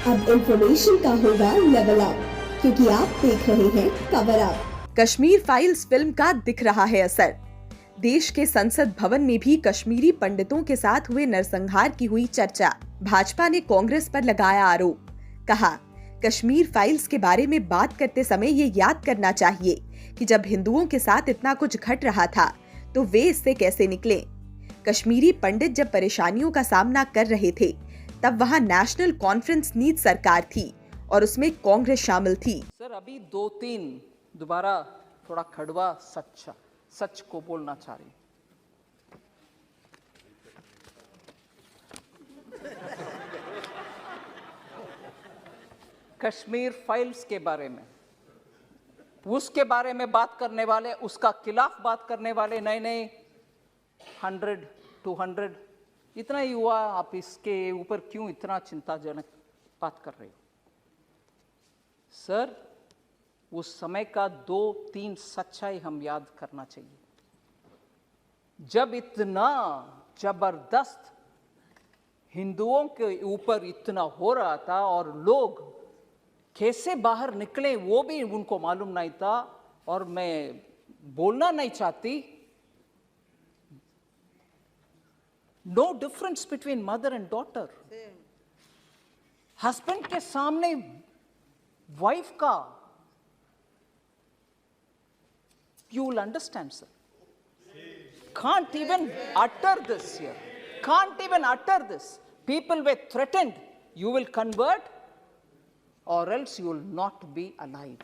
अब इंफॉर्मेशन का होगा लेवल अप, क्योंकि आप देख रहे हैं cover up. Kashmir files film का दिख रहा है असर। देश के संसद भवन में भी कश्मीरी पंडितों के साथ हुए नरसंहार की हुई चर्चा। भाजपा ने कांग्रेस पर लगाया आरोप। कहा, कश्मीर फाइल्स के बारे में बात करते समय ये याद करना चाहिए कि जब हिंदुओं के साथ इतना कुछ घट रहा था तो वे इससे कैसे निकले। कश्मीरी पंडित जब परेशानियों का सामना कर रहे थे तब वहां नेशनल कॉन्फ्रेंस नीत सरकार थी और उसमें कांग्रेस शामिल थी। सर अभी 2-3 दोबारा थोड़ा खड़वा सच को बोलना चाह रही। कश्मीर फाइल्स के बारे में, उसके बारे में बात करने वाले, उसका खिलाफ बात करने वाले नए 100-200 इतना ही हुआ। आप इसके ऊपर क्यों इतना चिंताजनक बात कर रहे हो? सर उस समय का 2-3 सच्चाई हम याद करना चाहिए। जब इतना जबरदस्त हिंदुओं के ऊपर इतना हो रहा था और लोग कैसे बाहर निकले वो भी उनको मालूम नहीं था, और मैं बोलना नहीं चाहती। No difference between mother and daughter. Husband के सामने वाइफ का, you will understand, sir. Can't even utter this here. Can't even utter this. People were threatened. You will convert or else you will not be alive.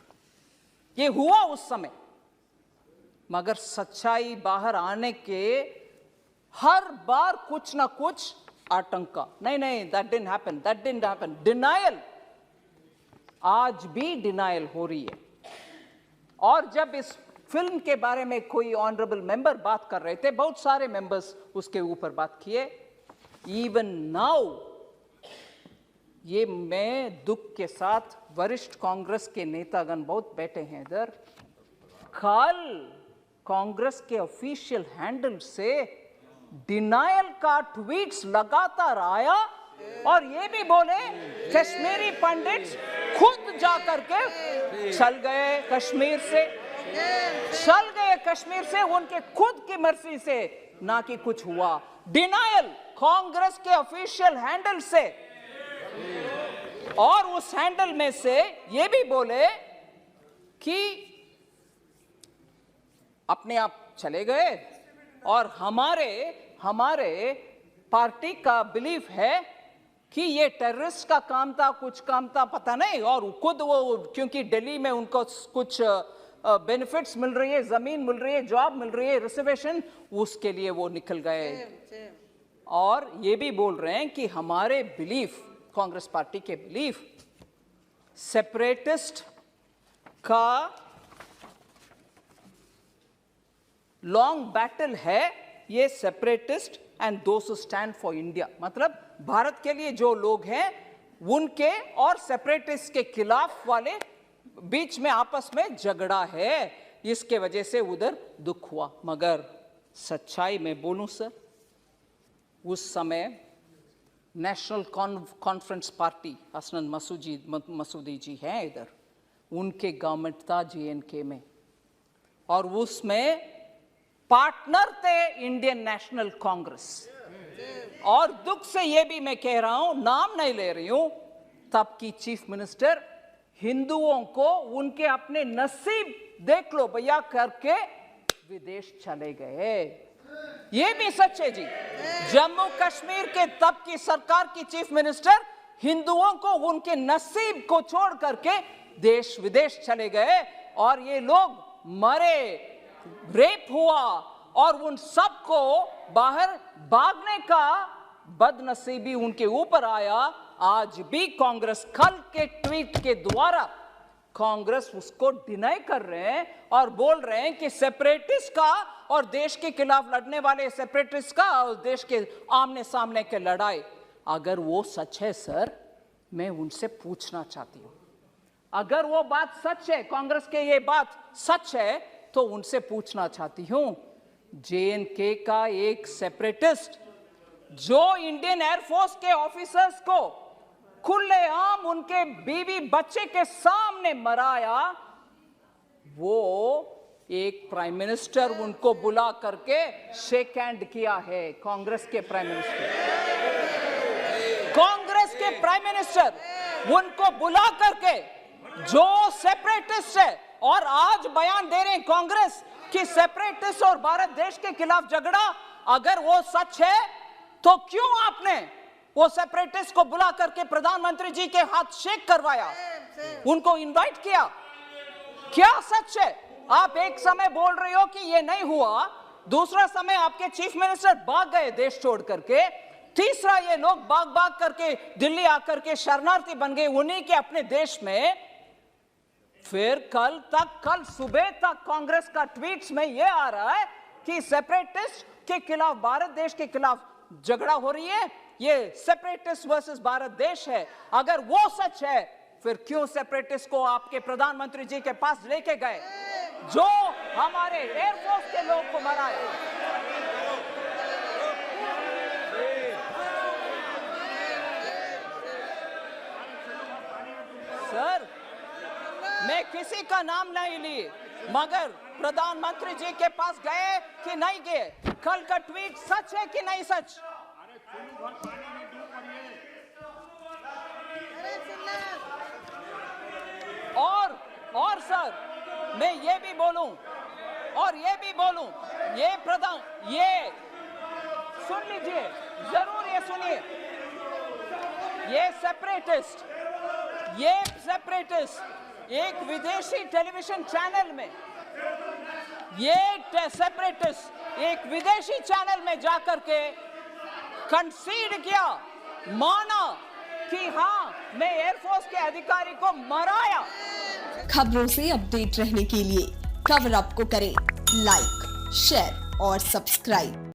ये हुआ उस समय, मगर सच्चाई बाहर आने के हर बार कुछ ना कुछ आतंका। नहीं, that didn't happen. डिनायल, आज भी डिनायल हो रही है। और जब इस फिल्म के बारे में कोई ऑनरेबल मेंबर बात कर रहे थे, बहुत सारे मेंबर्स उसके ऊपर बात किए। इवन नाउ, ये मैं दुख के साथ, वरिष्ठ कांग्रेस के नेतागण बहुत बैठे हैं इधर, कल कांग्रेस के ऑफिशियल हैंडल से डिनायल का ट्वीट्स लगातार आया और ये भी बोले कश्मीरी पंडित खुद जाकर के चल गए कश्मीर से, उनके खुद की मर्जी से, ना कि कुछ हुआ। डिनायल कांग्रेस के ऑफिशियल हैंडल से, और उस हैंडल में से ये भी बोले कि अपने आप चले गए, और हमारे पार्टी का बिलीफ है कि ये टेररिस्ट का काम था, कुछ काम था, पता नहीं। और खुद वो, क्योंकि दिल्ली में उनको कुछ बेनिफिट्स मिल रही है, जमीन मिल रही है, जॉब मिल रही है, रिजर्वेशन, उसके लिए वो निकल गए। और ये भी बोल रहे हैं कि हमारे बिलीफ, कांग्रेस पार्टी के बिलीफ, सेपरेटिस्ट का लॉन्ग बैटल है ये, separatist and those who stand for India. मतलब भारत के लिए जो लोग हैं उनके और सेपरेटिस्ट के खिलाफ वाले बीच में आपस में झगड़ा है, इसके वजह से उधर दुख हुआ। मगर सच्चाई में बोलूं सर, उस समय नेशनल कॉन्फ्रेंस पार्टी, हसनन मसूदी जी हैं इधर, उनके गवर्नमेंट था JNK में, और उसमें पार्टनर थे इंडियन नेशनल कांग्रेस। और दुख से ये भी मैं कह रहा हूं, नाम नहीं ले रही हूं, तब की चीफ मिनिस्टर हिंदुओं को उनके अपने नसीब देख लो भैया करके विदेश चले गए। ये भी सच है जी। जम्मू कश्मीर के तब की सरकार की चीफ मिनिस्टर हिंदुओं को उनके नसीब को छोड़ करके देश विदेश चले गए, और ये लोग मरे, रेप हुआ, और उन सबको बाहर भागने का बदनसीबी उनके ऊपर आया। आज भी कांग्रेस, कल के ट्वीट के द्वारा कांग्रेस उसको डिनाई कर रहे हैं और बोल रहे हैं कि सेपरेटिस्ट का और देश के खिलाफ लड़ने वाले सेपरेटिस्ट का और देश के आमने सामने के लड़ाई। अगर वो सच है सर, मैं उनसे पूछना चाहती हूं, अगर वो बात सच है, कांग्रेस के ये बात सच है, तो उनसे पूछना चाहती हूं, JNK का एक सेपरेटिस्ट जो इंडियन एयरफोर्स के ऑफिसर्स को खुलेआम उनके बीवी बच्चे के सामने मराया, वो एक प्राइम मिनिस्टर उनको बुला करके शेक हैंड किया है। कांग्रेस के प्राइम मिनिस्टर उनको बुला करके, जो सेपरेटिस्ट है और आज बयान दे रहे हैं कांग्रेस कि सेपरेटिस्ट और भारत देश के खिलाफ झगड़ा, अगर वो सच है तो क्यों आपने वो सेपरेटिस्ट को बुला करके प्रधानमंत्री जी के हाथ शेक करवाया, उनको इनवाइट किया? क्या सच है? आप एक समय बोल रहे हो कि ये नहीं हुआ, दूसरा समय आपके चीफ मिनिस्टर भाग गए देश छोड़ करके, तीसरा ये लोग भाग करके दिल्ली आकर के शरणार्थी बन गए उन्हीं के अपने देश में। फिर कल सुबह तक कांग्रेस का ट्वीट्स में ये आ रहा है कि सेपरेटिस्ट के खिलाफ, भारत देश के खिलाफ झगड़ा हो रही है, ये सेपरेटिस्ट वर्सेस भारत देश है। अगर वो सच है, फिर क्यों सेपरेटिस्ट को आपके प्रधानमंत्री जी के पास लेके गए, जो हमारे एयरफोर्स के लोग को मराया? सर, मैं किसी का नाम नहीं लिए, मगर प्रधानमंत्री जी के पास गए कि नहीं गए? कल का ट्वीट सच है कि नहीं सच? और सर, मैं ये भी बोलूं, ये सुन लीजिए, जरूर ये सुनिए, ये सेपरेटिस्ट एक विदेशी टेलीविजन चैनल में, एक विदेशी चैनल में जाकर के कंसीड किया, माना कि हाँ, मैं एयरफोर्स के अधिकारी को मराया। खबरों से अपडेट रहने के लिए कवर अप को करें लाइक, शेयर और सब्सक्राइब।